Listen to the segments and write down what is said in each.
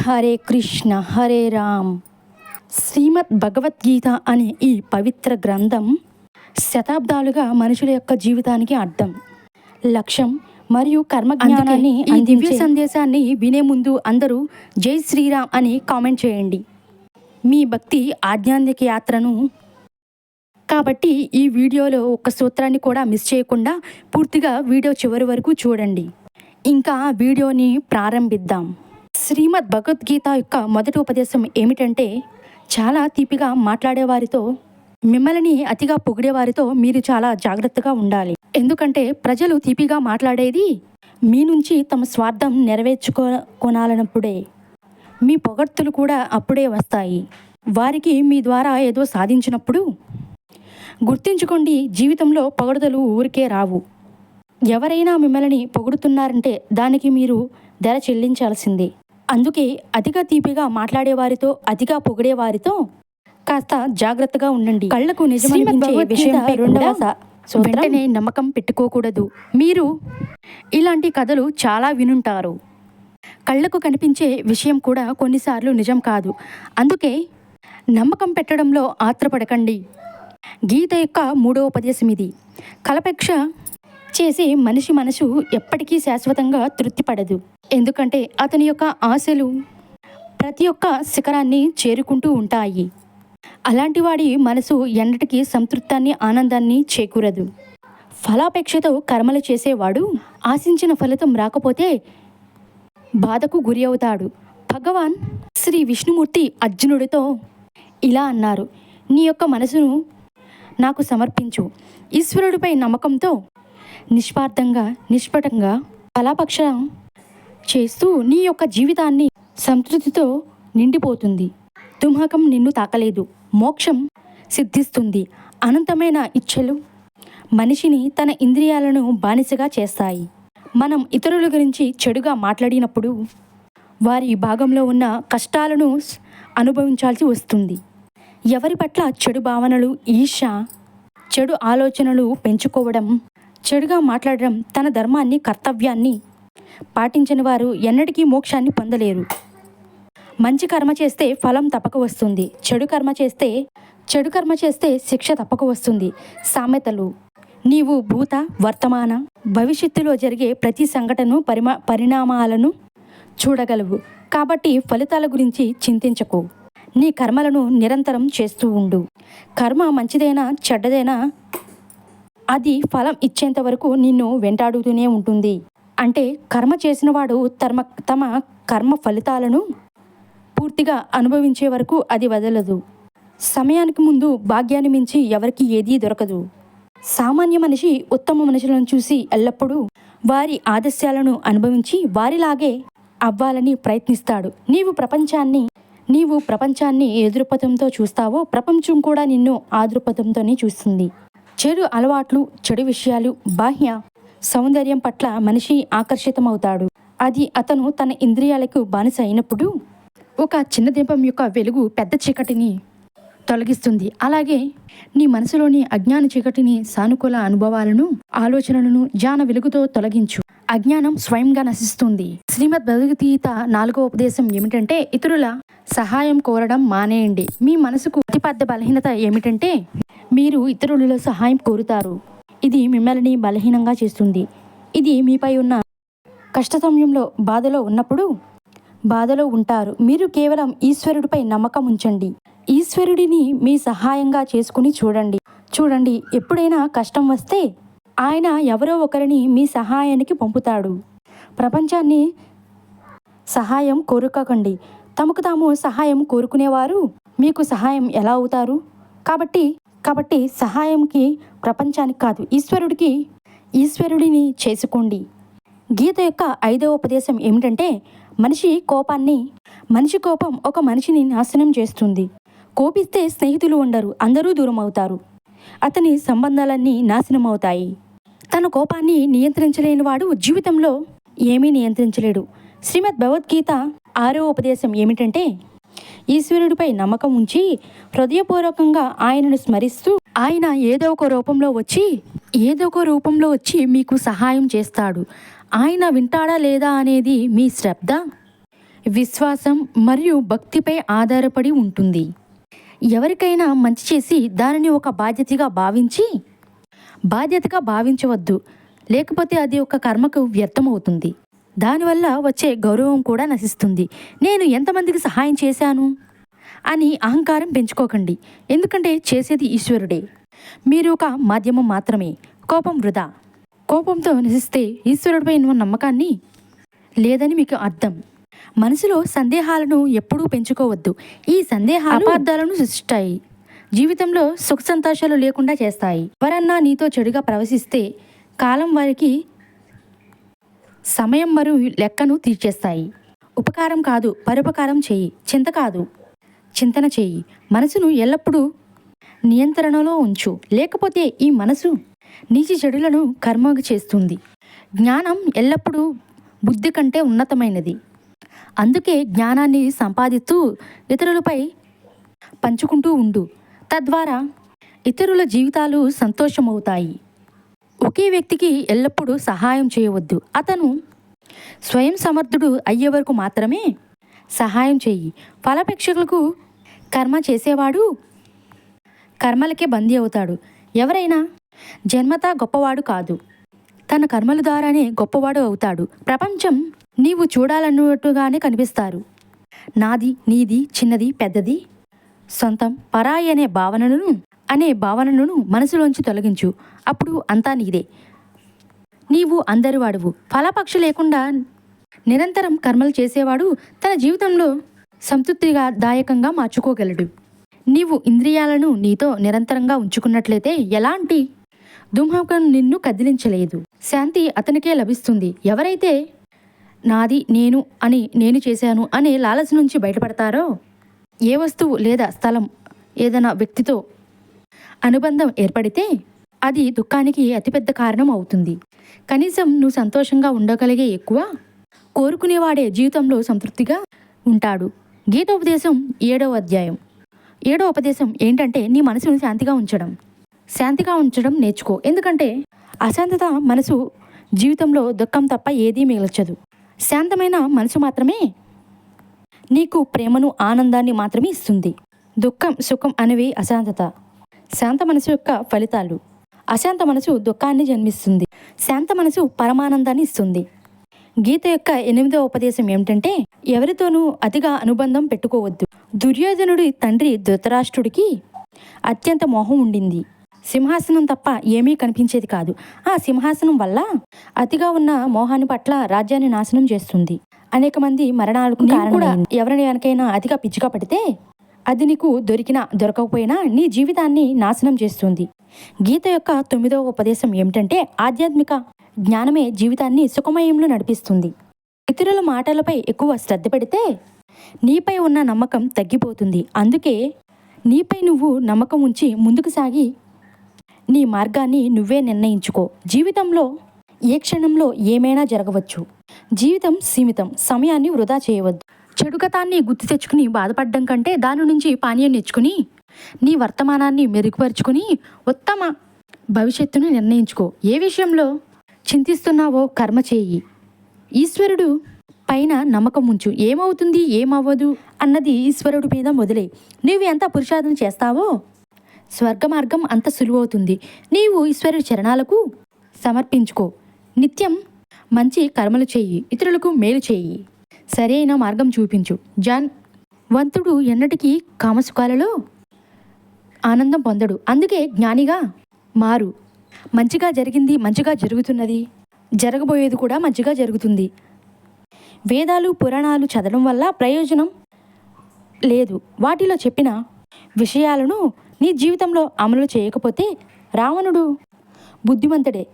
హరే కృష్ణ హరే రామ్. శ్రీమద్ భగవద్గీత అనే ఈ పవిత్ర గ్రంథం శతాబ్దాలుగా మనుషుల యొక్క జీవితానికి అర్థం, లక్ష్యం మరియు కర్మజ్ఞానాన్ని ఈ దివ్య సందేశాన్ని వినే ముందు అందరూ జై శ్రీరామ్ అని కామెంట్ చేయండి. మీ భక్తి ఆధ్యాత్మిక యాత్రను కాబట్టి ఈ వీడియోలో ఒక సూత్రాన్ని కూడా మిస్ చేయకుండా పూర్తిగా వీడియో చివరి వరకు చూడండి. ఇంకా వీడియోని ప్రారంభిద్దాం. శ్రీమద్ భగవద్గీత యొక్క మొదటి ఉపదేశం ఏమిటంటే, చాలా తీపిగా మాట్లాడేవారితో, మిమ్మల్ని అతిగా పొగిడేవారితో మీరు చాలా జాగ్రత్తగా ఉండాలి. ఎందుకంటే ప్రజలు తీపిగా మాట్లాడేది మీ నుంచి తమ స్వార్థం నెరవేర్చుకోనాలన్నప్పుడే. మీ పొగడ్తలు కూడా అప్పుడే వస్తాయి. వారికి మీ ద్వారా ఏదో సాధించినప్పుడు. గుర్తుంచుకోండి, జీవితంలో పొగడుదలు ఊరికే రావు. ఎవరైనా మిమ్మల్ని పొగుడుతున్నారంటే దానికి మీరు ధర చెల్లించాల్సిందే. అందుకే అతిగా తీపిగా మాట్లాడేవారితో, అతిగా పొగిడేవారితో కాస్త జాగ్రత్తగా ఉండండి. కళ్ళకు నిజమనిపించే విషయంపై వెంటనే నమ్మకం పెట్టుకోకూడదు. మీరు ఇలాంటి కథలు చాలా వినుంటారు. కళ్ళకు కనిపించే విషయం కూడా కొన్నిసార్లు నిజం కాదు. అందుకే నమ్మకం పెట్టడంలో ఆత్రపడకండి. గీత యొక్క మూడవ ఉపదేశం ఇది. కలపేక్ష చేసే మనిషి మనసు ఎప్పటికీ శాశ్వతంగా తృప్తిపడదు. ఎందుకంటే అతని యొక్క ఆశలు ప్రతి ఒక్క శిఖరాన్ని చేరుకుంటూ ఉంటాయి. అలాంటి వాడి మనసు ఎన్నటికీ సంతృప్తాన్ని, ఆనందాన్ని చేకూరదు. ఫలాపేక్షతో కర్మలు చేసేవాడు ఆశించిన ఫలితం రాకపోతే బాధకు గురి అవుతాడు. భగవాన్ శ్రీ విష్ణుమూర్తి అర్జునుడితో ఇలా అన్నారు: నీ యొక్క మనసును నాకు సమర్పించు. ఈశ్వరుడిపై నమ్మకంతో నిస్వార్థంగా, నిష్పటంగా ఫలాపేక్ష చేస్తూ నీ యొక్క జీవితాన్ని సంతృప్తితో నిండిపోతుంది. దుమకం నిన్ను తాకలేదు. మోక్షం సిద్ధిస్తుంది. అనంతమైన ఇచ్ఛలు మనిషిని తన ఇంద్రియాలను బానిసగా చేస్తాయి. మనం ఇతరుల గురించి చెడుగా మాట్లాడినప్పుడు వారి భాగంలో ఉన్న కష్టాలను అనుభవించాల్సి వస్తుంది. ఎవరి పట్ల చెడు భావనలు, ఈర్ష్య, చెడు ఆలోచనలు పెంచుకోవడం, చెడుగా మాట్లాడడం, తన ధర్మాన్ని, కర్తవ్యాన్ని పాటించని వారు ఎన్నటికీ మోక్షాన్ని పొందలేరు. మంచి కర్మ చేస్తే ఫలం తప్పక వస్తుంది. చెడు కర్మ చేస్తే శిక్ష తప్పక వస్తుంది. సామెతలు. నీవు భూత, వర్తమాన, భవిష్యత్తులో జరిగే ప్రతి సంఘటన పరిణామాలను చూడగలవు. కాబట్టి ఫలితాల గురించి చింతించకు. నీ కర్మలను నిరంతరం చేస్తూ ఉండు. కర్మ మంచిదైనా చెడ్డదైనా అది ఫలం ఇచ్చేంత వరకు నిన్ను వెంటాడుతూనే ఉంటుంది. అంటే కర్మ చేసినవాడు తమ కర్మ ఫలితాలను పూర్తిగా అనుభవించే వరకు అది వదలదు. సమయానికి ముందు భాగ్యాన్ని మించి ఎవరికి ఏదీ దొరకదు. సామాన్య మనిషి ఉత్తమ మనుషులను చూసి ఎల్లప్పుడూ వారి ఆదర్శాలను అనుభవించి వారిలాగే అవ్వాలని ప్రయత్నిస్తాడు. నీవు ప్రపంచాన్ని ఏ దృక్పథంతో చూస్తావో ప్రపంచం కూడా నిన్ను ఆ దృక్పథంతోనే చూస్తుంది. చెడు అలవాట్లు, చెడు విషయాలు, బాహ్య సౌందర్యం పట్ల మనిషి ఆకర్షితమవుతాడు. అది అతను తన ఇంద్రియాలకు బానిస అయినప్పుడు ఒక చిన్న దీపం యొక్క వెలుగు పెద్ద చీకటిని తొలగిస్తుంది. అలాగే నీ మనసులోని అజ్ఞాన చీకటిని, సానుకూల అనుభవాలను, ఆలోచనలను జ్ఞాన వెలుగుతో తొలగించు. అజ్ఞానం స్వయంగా నశిస్తుంది. శ్రీమద్ భగవద్గీత 4వ ఉపదేశం ఏమిటంటే, ఇతరుల సహాయం కోరడం మానేయండి. మీ మనసుకు అతిపెద్ద బలహీనత ఏమిటంటే మీరు ఇతరుల సహాయం కోరుతారు. ఇది మిమ్మల్ని బలహీనంగా చేస్తుంది. ఇది మీపై ఉన్న కష్ట సమయంలో, బాధలో ఉంటారు. మీరు కేవలం ఈశ్వరుడిపై నమ్మకం ఉంచండి. ఈశ్వరుడిని మీ సహాయంగా చేసుకుని చూడండి. ఎప్పుడైనా కష్టం వస్తే ఆయన ఎవరో ఒకరిని మీ సహాయానికి పంపుతాడు. ప్రపంచాన్ని సహాయం కోరుకోకండి. తమకు తాము సహాయం కోరుకునేవారు మీకు సహాయం ఎలా అవుతారు? కాబట్టి సహాయంకి ప్రపంచానికి కాదు, ఈశ్వరుడిని చేసుకోండి. గీత యొక్క 5వ ఉపదేశం ఏమిటంటే, మనిషి కోపం ఒక మనిషిని నాశనం చేస్తుంది. కోపిస్తే స్నేహితులు ఉండరు, అందరూ దూరం అవుతారు. అతని సంబంధాలన్నీ నాశనం అవుతాయి. తన కోపాన్ని నియంత్రించలేని వాడు జీవితంలో ఏమీ నియంత్రించలేడు. శ్రీమద్ భగవద్గీత 6వ ఉపదేశం ఏమిటంటే, ఈశ్వరుడిపై నమ్మకం ఉంచి హృదయపూర్వకంగా ఆయనను స్మరిస్తూ ఆయన ఏదో ఒక రూపంలో వచ్చి మీకు సహాయం చేస్తాడు. ఆయన వింటాడా లేదా అనేది మీ శ్రద్ధ విశ్వాసం మరియు భక్తిపై ఆధారపడి ఉంటుంది. ఎవరికైనా మంచి చేసి దానిని ఒక బాధ్యతగా భావించవద్దు, లేకపోతే అది ఒక కర్మకు వ్యర్థమవుతుంది. దానివల్ల వచ్చే గౌరవం కూడా నశిస్తుంది. నేను ఎంతమందికి సహాయం చేశాను అని అహంకారం పెంచుకోకండి, ఎందుకంటే చేసేది ఈశ్వరుడే. మీరు ఒక మాధ్యమం మాత్రమే. కోపం వృధా. కోపంతో నశిస్తే ఈశ్వరుడిపై ఉన్న నమ్మకాన్ని లేదని మీకు అర్థం. మనసులో సందేహాలను ఎప్పుడూ పెంచుకోవద్దు. ఈ సందేహాలు అపార్థాలను సృష్టిస్తాయి, జీవితంలో సుఖ సంతోషాలు లేకుండా చేస్తాయి. ఎవరన్నా నీతో చెడుగా ప్రవశిస్తే కాలం వారికి సమయం మరియు లెక్కను తీర్చేస్తాయి. ఉపకారం కాదు, పరోపకారం చేయి. చింతన చేయి. మనసును ఎల్లప్పుడూ నియంత్రణలో ఉంచు, లేకపోతే ఈ మనసు నీచి చెడులను కర్మగా చేస్తుంది. జ్ఞానం ఎల్లప్పుడూ బుద్ధి కంటే ఉన్నతమైనది. అందుకే జ్ఞానాన్ని సంపాదిస్తూ ఇతరులపై పంచుకుంటూ ఉండు. తద్వారా ఇతరుల జీవితాలు సంతోషమవుతాయి. ఒకే వ్యక్తికి ఎల్లప్పుడూ సహాయం చేయవద్దు. అతను స్వయం సమర్థుడు అయ్యే వరకు మాత్రమే సహాయం చేయి. ఫలాపేక్షకులకు కర్మ చేసేవాడు కర్మలకే బందీ అవుతాడు. ఎవరైనా జన్మతా గొప్పవాడు కాదు, తన కర్మల ద్వారానే గొప్పవాడు అవుతాడు. ప్రపంచం నీవు చూడాలన్నట్టుగానే కనిపిస్తారు. నాది, నీది, చిన్నది, పెద్దది, సొంతం, పరాయి అనే భావనను మనసులోంచి తొలగించు. అప్పుడు అంతా నీదే. నీవు అందరి వాడువు. ఫలపక్ష లేకుండా నిరంతరం కర్మలు చేసేవాడు తన జీవితంలో సంతృప్తిగా దాయకంగా మార్చుకోగలడు. నీవు ఇంద్రియాలను నీతో నిరంతరంగా ఉంచుకున్నట్లయితే ఎలాంటి దుమ్హకం నిన్ను కదిలించలేదు. శాంతి అతనికే లభిస్తుంది. ఎవరైతే నాది, నేను చేశాను అనే లాలస నుంచి బయటపడతారో, ఏ వస్తువు లేదా స్థలం ఏదైనా వ్యక్తితో అనుబంధం ఏర్పడితే అది దుఃఖానికి అతిపెద్ద కారణం అవుతుంది. కనీసం నువ్వు సంతోషంగా ఉండగలిగే ఎక్కువ కోరుకునేవాడే జీవితంలో సంతృప్తిగా ఉంటాడు. గీతోపదేశం 7వ అధ్యాయం 7వ ఉపదేశం ఏంటంటే నీ మనసును శాంతిగా ఉంచడం నేర్చుకో. ఎందుకంటే అశాంతత మనసు జీవితంలో దుఃఖం తప్ప ఏదీ మిగల్చదు. శాంతమైన మనసు మాత్రమే నీకు ప్రేమను, ఆనందాన్ని మాత్రమే ఇస్తుంది. దుఃఖం, సుఖం అనేవి అశాంతత. శాంత మనసు యొక్క ఫలితాలు. అశాంత మనసు దుఃఖాన్ని జన్మిస్తుంది, శాంత మనసు పరమానందాన్ని ఇస్తుంది. గీత యొక్క 8వ ఉపదేశం ఏమిటంటే ఎవరితోనూ అతిగా అనుబంధం పెట్టుకోవద్దు. దుర్యోధనుడి తండ్రి ధృతరాష్ట్రుడికి అత్యంత మోహం ఉండింది. సింహాసనం తప్ప ఏమీ కనిపించేది కాదు. ఆ సింహాసనం వల్ల అతిగా ఉన్న మోహాన్ని పట్ల రాజ్యాన్ని నాశనం చేస్తుంది. అనేక మంది మరణాలకు కారణం. ఎవరిని వెనకైనా అతిగా పిచ్చిగా పడితే అది నీకు దొరకకపోయినా నీ జీవితాన్ని నాశనం చేస్తుంది. గీత యొక్క 9వ ఉపదేశం ఏమిటంటే ఆధ్యాత్మిక జ్ఞానమే జీవితాన్ని సుఖమయంలో నడిపిస్తుంది. ఇతరుల మాటలపై ఎక్కువ శ్రద్ధ పెడితే నీపై ఉన్న నమ్మకం తగ్గిపోతుంది. అందుకే నీపై నువ్వు నమ్మకం ఉంచి ముందుకు సాగి నీ మార్గాన్ని నువ్వే నిర్ణయించుకో. జీవితంలో ఏ క్షణంలో ఏమైనా జరగవచ్చు. జీవితం సీమితం. సమయాన్ని వృధా చేయవద్దు. చెడుగతాన్ని గుర్తు తెచ్చుకుని బాధపడడం కంటే దాని నుంచి పానీయం నేర్చుకుని నీ వర్తమానాన్ని మెరుగుపరుచుకుని ఉత్తమ భవిష్యత్తును నిర్ణయించుకో. ఏ విషయంలో చింతిస్తున్నావో కర్మ చేయి. ఈశ్వరుడు పైన నమ్మకం ఉంచు. ఏమవుతుంది ఏమవ్వదు అన్నది ఈశ్వరుడి మీద వదిలే. నీవు ఎంత పురుషార్థం చేస్తావో స్వర్గ మార్గం అంత సులువవుతుంది. నీవు ఈశ్వరుడి చరణాలకు సమర్పించుకో. నిత్యం మంచి కర్మలు చేయి. ఇతరులకు మేలు చేయి. సరైన మార్గం చూపించు. వంతుడు ఎన్నటికీ కామసుఖాలలో ఆనందం పొందడు. అందుకే జ్ఞానిగా మారు. మంచిగా జరిగింది మంచిగా జరుగుతున్నది, జరగబోయేది కూడా మంచిగా జరుగుతుంది. వేదాలు పురాణాలు చదవడం వల్ల ప్రయోజనం లేదు. వాటిలో చెప్పిన విషయాలను నీ జీవితంలో అమలు చేయకపోతే రావణుడు బుద్ధిమంతుడే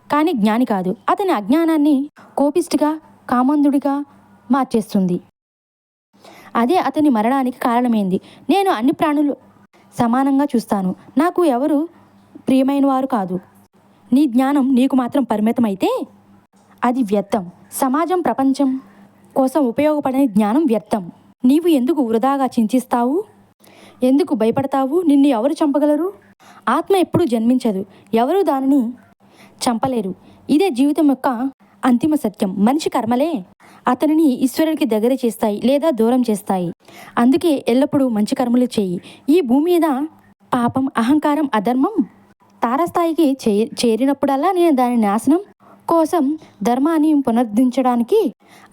కానీ జ్ఞాని కాదు. అతని అజ్ఞానాన్ని కోపిష్టిగా, కామందుడిగా మార్చేస్తుంది. అదే అతని మరణానికి కారణమైంది. నేను అన్ని ప్రాణులు సమానంగా చూస్తాను. నాకు ఎవరు ప్రియమైన వారు కాదు. నీ జ్ఞానం నీకు మాత్రం పరిమితమైతే అది వ్యర్థం. సమాజం, ప్రపంచం కోసం ఉపయోగపడని జ్ఞానం వ్యర్థం. నీవు ఎందుకు వృధాగా చింతిస్తావు? ఎందుకు భయపడతావు? నిన్ను ఎవరు చంపగలరు? ఆత్మ ఎప్పుడూ జన్మించదు. ఎవరు దానిని చంపలేరు. ఇదే జీవితం యొక్క అంతిమ సత్యం. మనిషి కర్మలే అతనిని ఈశ్వరుడికి దగ్గర చేస్తాయి లేదా దూరం చేస్తాయి. అందుకే ఎల్లప్పుడూ మంచి కర్మలు చేయి. ఈ భూమి మీద పాపం, అహంకారం, అధర్మం తారస్థాయికి చేరినప్పుడల్లా నేను దాని నాశనం కోసం ధర్మాన్ని పునరుద్ధరించడానికి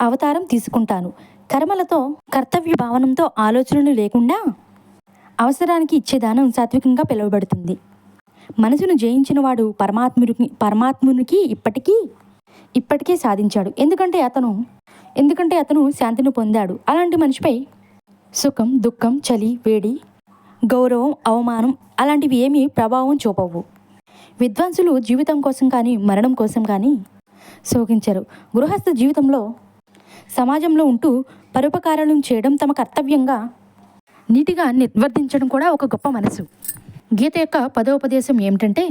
అవతారం తీసుకుంటాను. కర్మలతో, కర్తవ్య భావనంతో, ఆలోచనలు లేకుండా అవసరానికి ఇచ్చే దానం సాత్వికంగా పిలువబడుతుంది. మనసును జయించిన వాడు పరమాత్మునికి ఇప్పటికే సాధించాడు. ఎందుకంటే అతను శాంతిని పొందాడు. అలాంటి మనిషిపై సుఖం, దుఃఖం, చలి, వేడి, గౌరవం, అవమానం అలాంటివి ఏమీ ప్రభావం చూపవు. విద్వాంసులు జీవితం కోసం కానీ మరణం కోసం కానీ శోకించరు. గృహస్థ జీవితంలో సమాజంలో ఉంటూ పరోపకారాలను చేయడం తమ కర్తవ్యంగా నీతిగా నిర్వర్తించడం కూడా ఒక గొప్ప మనసు. గీత యొక్క 10వ ఉపదేశం ఏమిటంటే,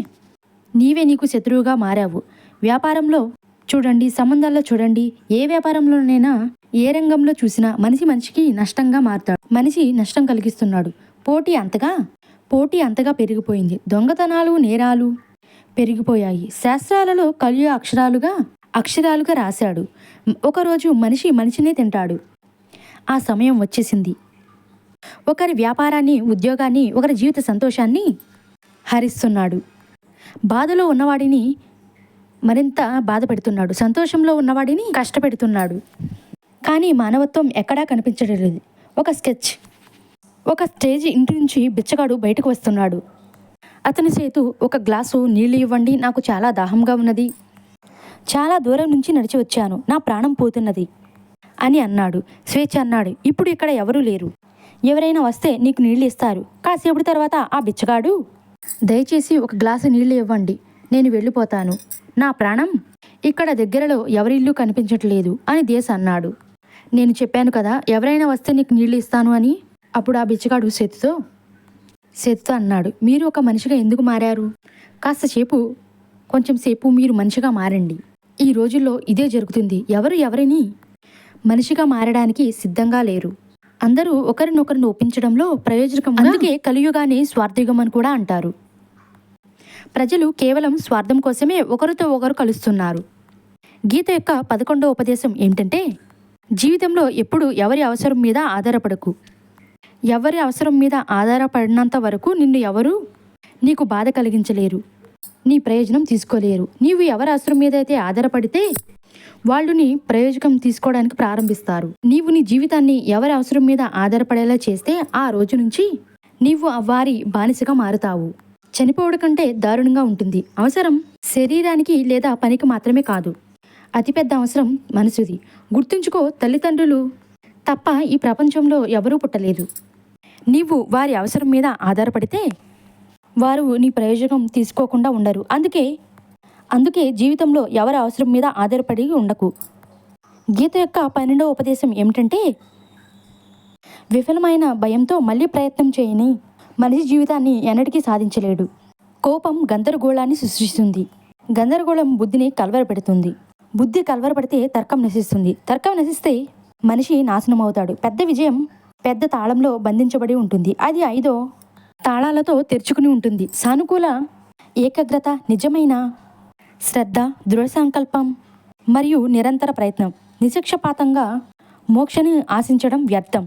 నీవే నీకు శత్రువుగా మారావు. వ్యాపారంలో చూడండి, సంబంధాల్లో చూడండి, ఏ వ్యాపారంలోనైనా, ఏ రంగంలో చూసినా మనిషికి నష్టంగా మారుతాడు. మనిషి నష్టం కలిగిస్తున్నాడు. పోటీ అంతగా పెరిగిపోయింది. దొంగతనాలు, నేరాలు పెరిగిపోయాయి. శాస్త్రాలలో కలియ అక్షరాలుగా రాశాడు. ఒకరోజు మనిషినే తింటాడు. ఆ సమయం వచ్చేసింది. ఒకరి వ్యాపారాన్ని, ఉద్యోగాన్ని, ఒకరి జీవిత సంతోషాన్ని హరిస్తున్నాడు. బాధలో ఉన్నవాడిని మరింత బాధ పెడుతున్నాడు. సంతోషంలో ఉన్నవాడిని కష్టపెడుతున్నాడు. కానీ మానవత్వం ఎక్కడా కనిపించడం లేదు. ఒక స్టేజ్ ఇంటి నుంచి బిచ్చగాడు బయటకు వస్తున్నాడు. అతని చేతు ఒక గ్లాసు నీళ్లు ఇవ్వండి, నాకు చాలా దాహంగా ఉన్నది. చాలా దూరం నుంచి నడిచి వచ్చాను, నా ప్రాణం పోతున్నది అని అన్నాడు. స్వేచ్ఛ అన్నాడు, ఇప్పుడు ఇక్కడ ఎవరూ లేరు. ఎవరైనా వస్తే నీకు నీళ్ళు ఇస్తారు. కాసేపటి తర్వాత ఆ బిచ్చగాడు, దయచేసి ఒక గ్లాసు నీళ్లు ఇవ్వండి, నేను వెళ్ళిపోతాను. నా ప్రాణం ఇక్కడ దగ్గరలో ఎవరిల్లు కనిపించట్లేదు అని దేశ అన్నాడు. నేను చెప్పాను కదా, ఎవరైనా వస్తే నీకు నీళ్ళు ఇస్తాను అని. అప్పుడు ఆ బిచ్చగాడు సేతుతో అన్నాడు, మీరు ఒక మనిషిగా ఎందుకు మారారు? కొంచెం సేపు మీరు మనిషిగా మారండి. ఈ రోజుల్లో ఇదే జరుగుతుంది. ఎవరిని మనిషిగా మారడానికి సిద్ధంగా లేరు. అందరూ ఒకరినొకరిని ఒప్పించడంలో ప్రయోజకం. అందుకే కలియుగాన్ని స్వార్థయుగం అని కూడా అంటారు. ప్రజలు కేవలం స్వార్థం కోసమే ఒకరితో ఒకరు కలుస్తున్నారు. గీత యొక్క 11వ ఉపదేశం ఏమిటంటే, జీవితంలో ఎప్పుడు ఎవరి అవసరం మీద ఆధారపడకు. ఎవరి అవసరం మీద ఆధారపడినంత వరకు నిన్ను ఎవరు నీకు బాధ కలిగించలేరు, నీ ప్రయోజనం తీసుకోలేరు. నీవు ఎవరి అవసరం మీద అయితే ఆధారపడితే వాళ్ళు నీ ప్రయోజనం తీసుకోవడానికి ప్రారంభిస్తారు. నీవు నీ జీవితాన్ని ఎవరి అవసరం మీద ఆధారపడేలా చేస్తే ఆ రోజు నుంచి నీవు వారి బానిసగా మారుతావు. చనిపోవడం కంటే దారుణంగా ఉంటుంది. అవసరం శరీరానికి లేదా పనికి మాత్రమే కాదు, అతిపెద్ద అవసరం మనసుది. గుర్తుంచుకో, తల్లిదండ్రులు తప్ప ఈ ప్రపంచంలో ఎవరూ పుట్టలేదు. నీవు వారి అవసరం మీద ఆధారపడితే వారు నీ ప్రయోజనం తీసుకోకుండా ఉండరు. అందుకే జీవితంలో ఎవరి అవసరం మీద ఆధారపడి ఉండకు. గీత యొక్క 12వ ఉపదేశం ఏమిటంటే, విఫలమైన భయంతో మళ్ళీ ప్రయత్నం చేయని మనిషి జీవితాన్ని ఎన్నటికీ సాధించలేడు. కోపం గందరగోళాన్ని సృష్టిస్తుంది. గందరగోళం బుద్ధిని కలవరపెడుతుంది. బుద్ధి కలవరపడితే తర్కం నశిస్తుంది. తర్కం నశిస్తే మనిషి నాశనం అవుతాడు. పెద్ద విజయం పెద్ద తాళంలో బంధించబడి ఉంటుంది. అది 5 తాళాలతో తెరుచుకుని ఉంటుంది. సానుకూల ఏకాగ్రత, నిజమైన శ్రద్ధ, దృఢ సంకల్పం మరియు నిరంతర ప్రయత్నం. నిష్పక్షపాతంగా మోక్షాన్ని ఆశించడం వ్యర్థం.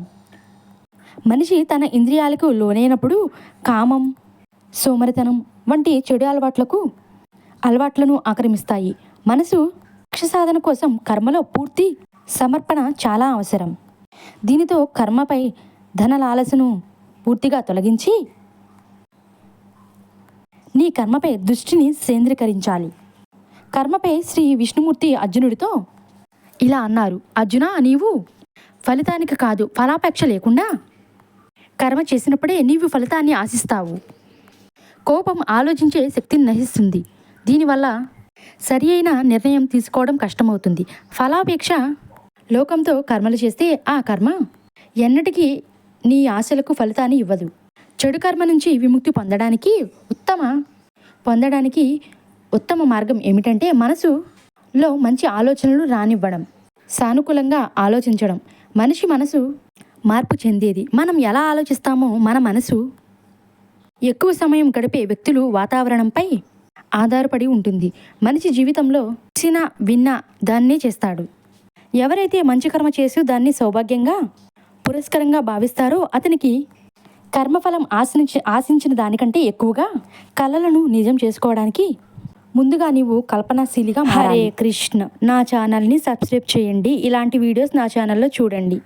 మనిషి తన ఇంద్రియాలకు లోనైనప్పుడు కామం, సోమరితనం వంటి చెడు అలవాట్లను ఆక్రమిస్తాయి. మనసు లక్ష్య సాధన కోసం కర్మలో పూర్తి సమర్పణ చాలా అవసరం. దీనితో కర్మపై ధన లాలసను పూర్తిగా తొలగించి నీ కర్మపై దృష్టిని కేంద్రీకరించాలి. కర్మపై శ్రీ విష్ణుమూర్తి అర్జునుడితో ఇలా అన్నారు, అర్జున, నీవు ఫలితానికి కాదు, ఫలాపేక్ష లేకుండా కర్మ చేసినప్పుడే నీవు ఫలితాన్ని ఆశిస్తావు. కోపం ఆలోచించే శక్తిని నశిస్తుంది. దీనివల్ల సరి అయిన నిర్ణయం తీసుకోవడం కష్టమవుతుంది. ఫలాపేక్ష లోకంతో కర్మలు చేస్తే ఆ కర్మ ఎన్నటికీ నీ ఆశలకు ఫలితాన్ని ఇవ్వదు. చెడు కర్మ నుంచి విముక్తి పొందడానికి ఉత్తమ మార్గం ఏమిటంటే మనసులో మంచి ఆలోచనలు రానివ్వడం, సానుకూలంగా ఆలోచించడం. మనిషి మనసు మార్పు చెందేది మనం ఎలా ఆలోచిస్తామో. మన మనసు ఎక్కువ సమయం గడిపే వ్యక్తులు, వాతావరణంపై ఆధారపడి ఉంటుంది. మనిషి జీవితంలో విన్న దాన్నే చేస్తాడు. ఎవరైతే మంచి కర్మ చేసి దాన్ని సౌభాగ్యంగా పురస్కరంగా భావిస్తారో అతనికి కర్మఫలం ఆశించిన దానికంటే ఎక్కువగా కలలను నిజం చేసుకోవడానికి ముందుగా నీవు కల్పనాశీలిగా మారాలి. హరే కృష్ణ. నా ఛానల్ని సబ్స్క్రైబ్ చేయండి. ఇలాంటి వీడియోస్ నా ఛానల్లో చూడండి.